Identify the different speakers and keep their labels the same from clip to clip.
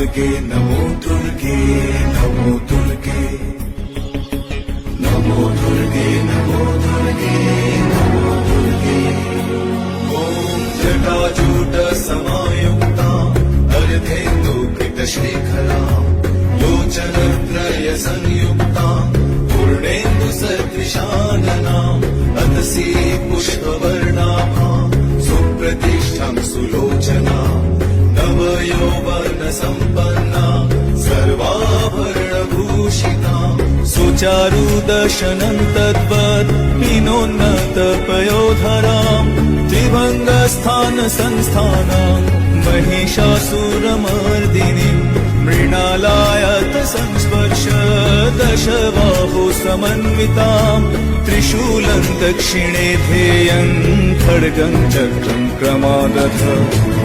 Speaker 1: दुर्गे नमो दुर्गे नमो दुर्गे नमो दुर्गे नमो दुर्गे नमो दुर्गे ॐ जटाजूट समायुक्ता अर्धेन्दुकृतशेखरा लोचनत्रय संयुक्ता पूर्णेन्दुसदृशानना अतसी पुष्पवर्णाभा सुप्रतिष्ठां सुलोचना नवयौवनसम्पन्ना सर्वाभरणभूषिता सुचारुदर्शनं तद्वत् हीनोन्नतपयोधरां त्रिभङ्गस्थानसंस्थानां महिषासुरमर्दिनीं मृणालायत संस्पर्श दशबाहु समन्वितां त्रिशूलं दक्षिणे ध्येयं खड्गं चक्रं क्रमागत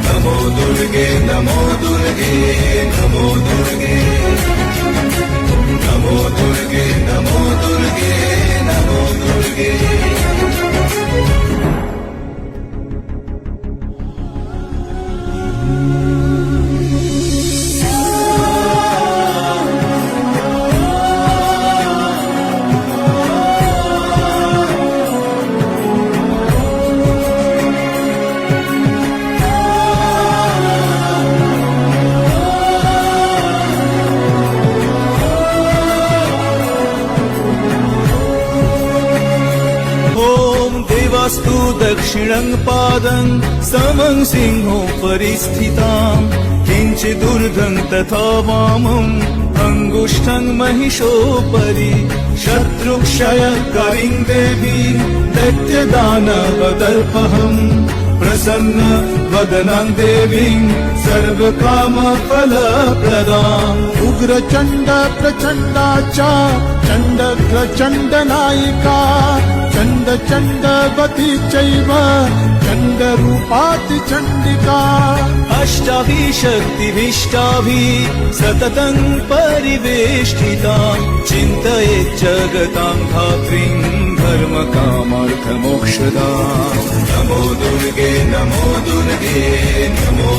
Speaker 1: नमो दुर्गे नमो दुर्गे नमो दुर्गे नमो दुर्गे नमो दुर्गे नमो दुर्गे स्तु दक्षिणं पादं समं सिंहोपरि स्थितां किञ्चिदूर्ध्वं तथा वामं अङ्गुष्ठं महिषोपरि शत्रुक्षयकरीं देवीं दैत्यदानवदर्पहम् प्रसन्न वदनां देवीं सर्वकामफलप्रदाम्
Speaker 2: उग्रचण्ड प्रचण्डा च चण्डग्रचण्डनायिका चण्ड चण्डवती चैव चण्डरूपाति चण्डिका
Speaker 1: अष्टाभिः शक्तिभिष्टाभिः सततं परिवेष्टिता चिन्तयेत् जगतां धात्रीं धर्मकामार्थमोक्षदां नमो दुर्गे नमो दुर्गे नमो